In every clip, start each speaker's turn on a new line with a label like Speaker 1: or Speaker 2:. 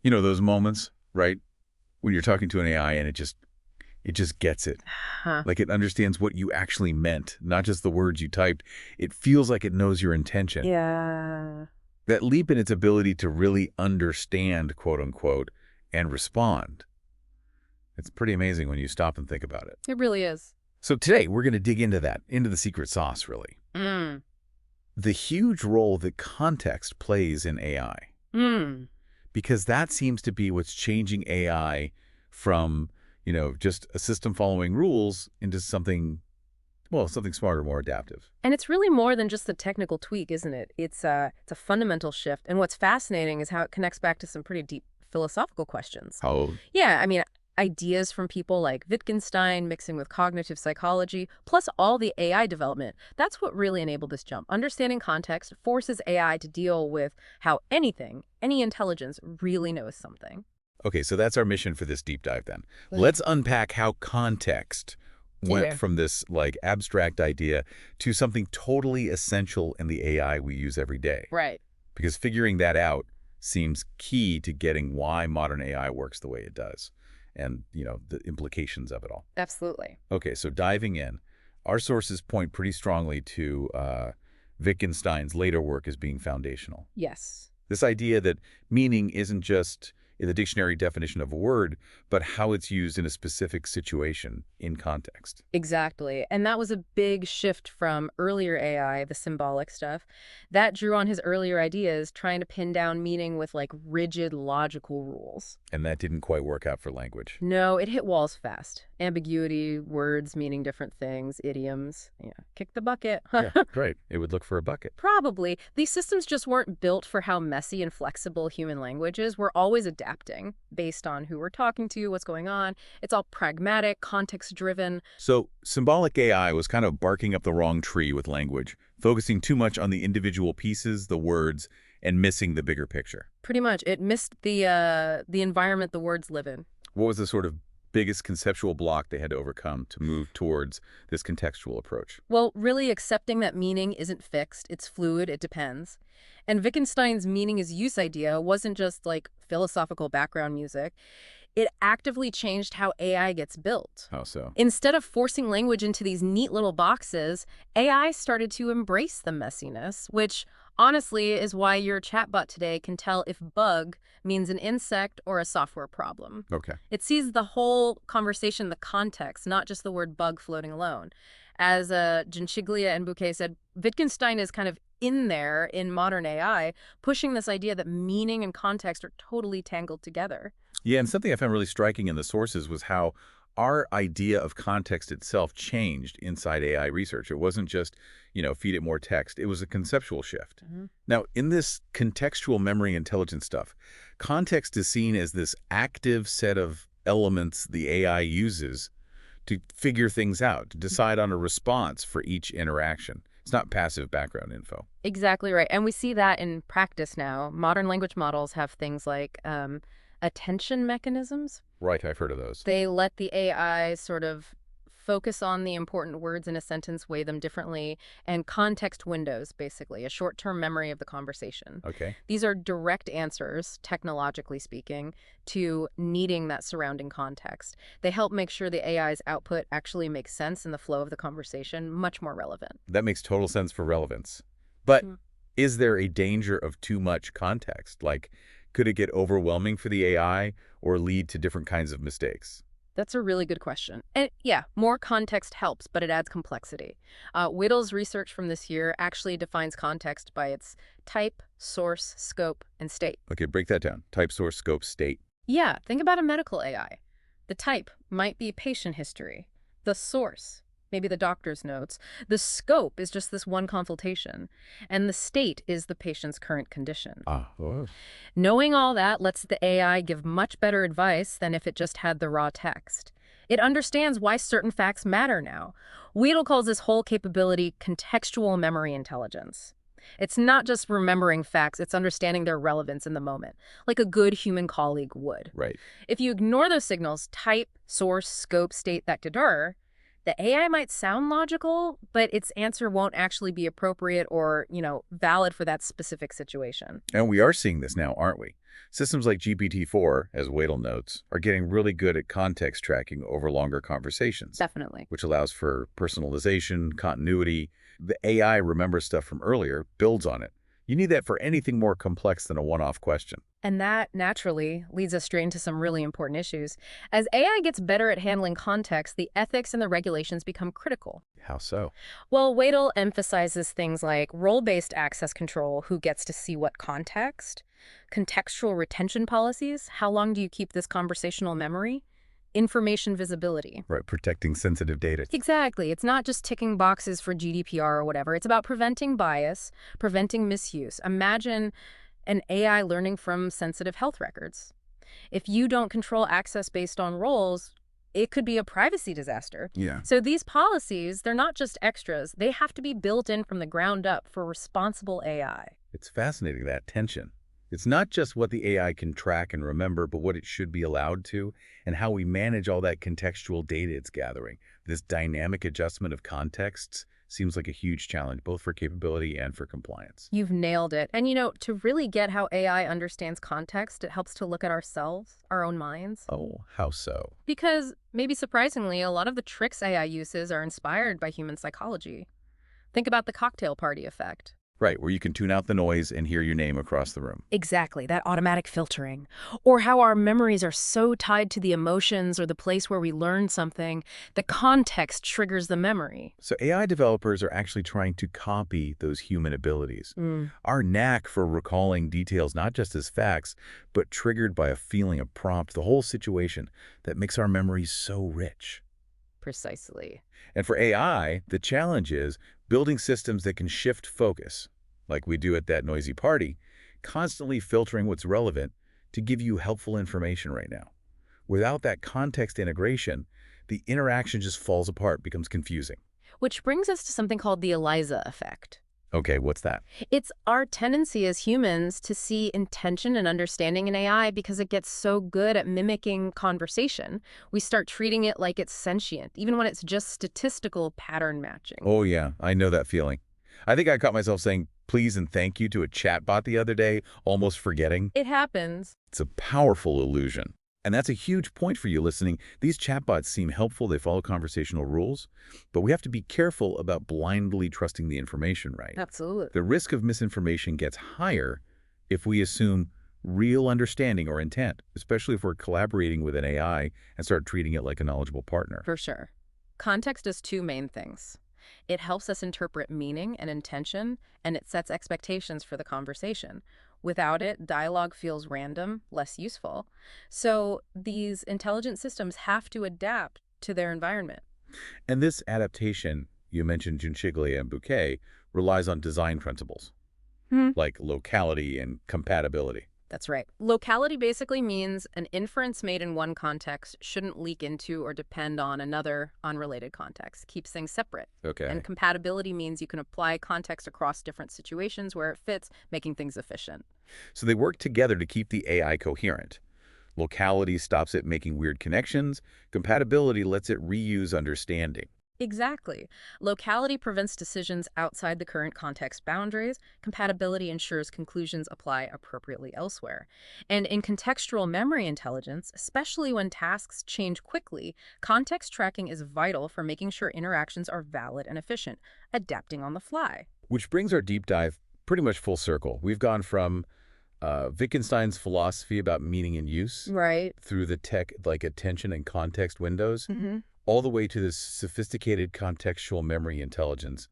Speaker 1: You know, those moments, right, when you're talking to an AI and it just gets it.
Speaker 2: Huh.
Speaker 1: Like it understands what you actually meant, not just the words you typed. It feels like it knows your intention.
Speaker 2: Yeah,
Speaker 1: That leap in its ability to really understand, quote unquote, and respond. It's pretty amazing when you stop and think about it.
Speaker 2: it really is.
Speaker 1: So today we're going to dig into that, into the secret sauce, really.
Speaker 2: Mm.
Speaker 1: The huge role that context plays in AI.
Speaker 2: Mm.
Speaker 1: Because that seems to be what's changing AI from, just a system following rules into something, well, something smarter, more adaptive.
Speaker 2: And it's really more than just a technical tweak, isn't it? It's a fundamental shift. And what's fascinating is how it connects back to some pretty deep philosophical questions.
Speaker 1: How,
Speaker 2: Yeah, I mean, ideas from people like Wittgenstein mixing with cognitive psychology, plus all the AI development. That's what really enabled this jump. Understanding context forces AI to deal with how anything, any intelligence, really knows something.
Speaker 1: okay, so that's our mission for this deep dive then. Let's unpack how context went
Speaker 2: Yeah.
Speaker 1: from this like abstract idea to something totally essential in the AI we use every day.
Speaker 2: Right.
Speaker 1: Because figuring that out seems key to getting why modern AI works the way it does and, the implications of it all.
Speaker 2: Absolutely.
Speaker 1: Okay, so diving in, our sources point pretty strongly to Wittgenstein's later work as being foundational.
Speaker 2: Yes.
Speaker 1: This idea that meaning isn't just in the dictionary definition of a word, but how it's used in a specific situation in context.
Speaker 2: Exactly. And that was a big shift from earlier AI, the symbolic stuff. That drew on his earlier ideas, trying to pin down meaning with like rigid logical rules.
Speaker 1: And that didn't quite work out for language.
Speaker 2: No, it hit walls fast. Ambiguity, words meaning different things, idioms. Yeah, kick the bucket.
Speaker 1: Yeah, right. It would look for a bucket.
Speaker 2: Probably. These systems just weren't built for how messy and flexible human language is. We're always adapting based on who we're talking to, what's going on. It's all pragmatic, context-driven.
Speaker 1: So symbolic AI was kind of barking up the wrong tree with language, focusing too much on the individual pieces, the words, and missing the bigger picture.
Speaker 2: Pretty much. It missed the environment the words live in.
Speaker 1: What was the sort of biggest conceptual block they had to overcome to move towards this contextual approach?
Speaker 2: Well, really accepting that meaning isn't fixed, it's fluid, it depends. And Wittgenstein's meaning is use idea wasn't just like philosophical background music. It actively changed how AI gets built.
Speaker 1: How so?
Speaker 2: Instead of forcing language into these neat little boxes, AI started to embrace the messiness, which honestly is why your chatbot today can tell if bug means an insect or a software problem.
Speaker 1: Okay.
Speaker 2: It sees the whole conversation, the context, not just the word bug floating alone. As Genchiglia and Bouquet said, Wittgenstein is kind of in there in modern AI, pushing this idea that meaning and context are totally tangled together.
Speaker 1: Yeah, and something I found really striking in the sources was how our idea of context itself changed inside AI research. It wasn't just, feed it more text. It was a conceptual shift. Now, in this contextual memory intelligence stuff, context is seen as this active set of elements the AI uses to figure things out, to decide on a response for each interaction. It's not passive background info.
Speaker 2: Exactly right. And we see that in practice now. Modern language models have things like attention mechanisms.
Speaker 1: Right, I've heard of those.
Speaker 2: They let the AI sort of focus on the important words in a sentence, weigh them differently, and context windows, basically, a short-term memory of the conversation.
Speaker 1: Okay.
Speaker 2: These are direct answers, technologically speaking, to needing that surrounding context. They help make sure the AI's output actually makes sense in the flow of the conversation, much more relevant.
Speaker 1: That makes total sense for relevance. But
Speaker 2: Mm.
Speaker 1: is there a danger of too much context? Like, could it get overwhelming for the AI or lead to different kinds of mistakes?
Speaker 2: That's a really good question. And yeah, more context helps, but it adds complexity. Whittle's research from this year actually defines context by its type, source, scope, and state.
Speaker 1: Okay, break that down. Type, source, scope, state.
Speaker 2: Yeah, think about a medical AI. The type might be patient history. The source, maybe the doctor's notes. The scope is just this one consultation. And the state is the patient's current condition.
Speaker 1: Oh.
Speaker 2: Knowing all that lets the AI give much better advice than if it just had the raw text. It understands why certain facts matter now. Wheatle calls this whole capability contextual memory intelligence. It's not just remembering facts, it's understanding their relevance in the moment, like a good human colleague would.
Speaker 1: Right.
Speaker 2: If you ignore those signals, type, source, scope, state, that The AI might sound logical, but its answer won't actually be appropriate or, valid for that specific situation.
Speaker 1: And we are seeing this now, aren't we? Systems like GPT-4, as Wadel notes, are getting really good at context tracking over longer conversations,
Speaker 2: Definitely.
Speaker 1: which allows for personalization, continuity. The AI remembers stuff from earlier, builds on it. You need that for anything more complex than a one-off question.
Speaker 2: And that, naturally, leads us straight into some really important issues. As AI gets better at handling context, the ethics and the regulations become critical.
Speaker 1: How so?
Speaker 2: Well, Wadel emphasizes things like role-based access control, who gets to see what context, contextual retention policies, how long do you keep this conversational memory, information visibility.
Speaker 1: Right, protecting sensitive data.
Speaker 2: Exactly. It's not just ticking boxes for GDPR or whatever. It's about preventing bias, preventing misuse. Imagine an AI learning from sensitive health records. If you don't control access based on roles, it could be a privacy disaster.
Speaker 1: Yeah.
Speaker 2: So these policies, they're not just extras. They have to be built in from the ground up for responsible AI.
Speaker 1: It's fascinating, that tension. It's not just what the AI can track and remember, but what it should be allowed to, and how we manage all that contextual data it's gathering. This dynamic adjustment of contexts seems like a huge challenge, both for capability and for compliance.
Speaker 2: You've nailed it. And to really get how AI understands context, it helps to look at ourselves, our own minds.
Speaker 1: Oh, how so?
Speaker 2: Because, maybe surprisingly, a lot of the tricks AI uses are inspired by human psychology. Think about the cocktail party effect.
Speaker 1: Right, where you can tune out the noise and hear your name across the room.
Speaker 2: Exactly, that automatic filtering. Or how our memories are so tied to the emotions or the place where we learned something, the context triggers the memory.
Speaker 1: So AI developers are actually trying to copy those human abilities. Our knack for recalling details not just as facts, but triggered by a feeling, a prompt, the whole situation that makes our memories so rich.
Speaker 2: Precisely.
Speaker 1: And for AI, the challenge is building systems that can shift focus, like we do at that noisy party, constantly filtering what's relevant to give you helpful information right now. Without that context integration, the interaction just falls apart, becomes confusing.
Speaker 2: Which brings us to something called the ELIZA effect.
Speaker 1: Okay, what's that?
Speaker 2: It's our tendency as humans to see intention and understanding in AI because it gets so good at mimicking conversation. We start treating it like it's sentient, even when it's just statistical pattern matching.
Speaker 1: Oh yeah, I know that feeling. I think I caught myself saying please and thank you to a chatbot the other day, almost forgetting.
Speaker 2: It happens.
Speaker 1: It's a powerful illusion. And that's a huge point for you listening. These chatbots seem helpful. They follow conversational rules. But we have to be careful about blindly trusting the information, right?
Speaker 2: Absolutely.
Speaker 1: The risk of misinformation gets higher if we assume real understanding or intent, especially if we're collaborating with an AI and start treating it like a knowledgeable partner.
Speaker 2: For sure. Context does two main things. It helps us interpret meaning and intention, and it sets expectations for the conversation. Without it, dialogue feels random, less useful. So these intelligent systems have to adapt to their environment.
Speaker 1: And this adaptation, you mentioned Giunciglia and Bouquet, relies on design principles, like locality and compatibility.
Speaker 2: That's right. Locality basically means an inference made in one context shouldn't leak into or depend on another unrelated context. Keeps things separate.
Speaker 1: Okay.
Speaker 2: And compatibility means you can apply context across different situations where it fits, making things efficient.
Speaker 1: So they work together to keep the AI coherent. Locality stops it making weird connections. Compatibility lets it reuse understanding.
Speaker 2: Exactly. Locality prevents decisions outside the current context boundaries. Compatibility ensures conclusions apply appropriately elsewhere. And in contextual memory intelligence, especially when tasks change quickly, context tracking is vital for making sure interactions are valid and efficient, adapting on the fly.
Speaker 1: Which brings our deep dive pretty much full circle. We've gone from Wittgenstein's philosophy about meaning and use
Speaker 2: Right.
Speaker 1: through the tech like attention and context windows, all the way to this sophisticated contextual memory intelligence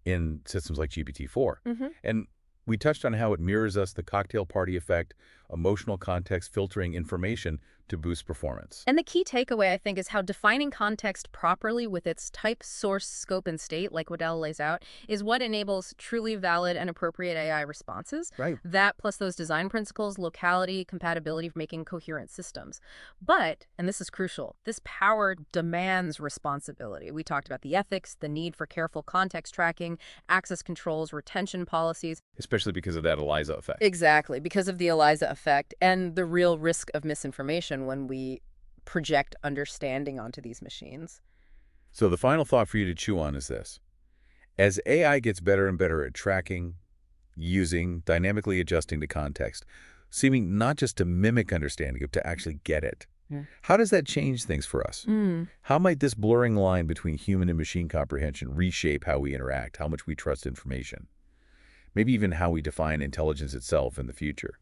Speaker 1: in systems like GPT-4. And we touched on how it mirrors us, the cocktail party effect, emotional context, filtering information to boost performance.
Speaker 2: And the key takeaway, I think, is how defining context properly with its type, source, scope, and state, like Waddell lays out, is what enables truly valid and appropriate AI responses.
Speaker 1: Right.
Speaker 2: That plus those design principles, locality, compatibility for making coherent systems. But, and this is crucial, this power demands responsibility. We talked about the ethics, the need for careful context tracking, access controls, retention policies.
Speaker 1: Especially because of that ELIZA effect.
Speaker 2: Exactly, because of the ELIZA effect and the real risk of misinformation when we project understanding onto these machines.
Speaker 1: So the final thought for you to chew on is this. As AI gets better and better at tracking, using, dynamically adjusting to context, seeming not just to mimic understanding, but to actually get it, how does that change things for us? How might this blurring line between human and machine comprehension reshape how we interact, how much we trust information? Maybe even how we define intelligence itself in the future?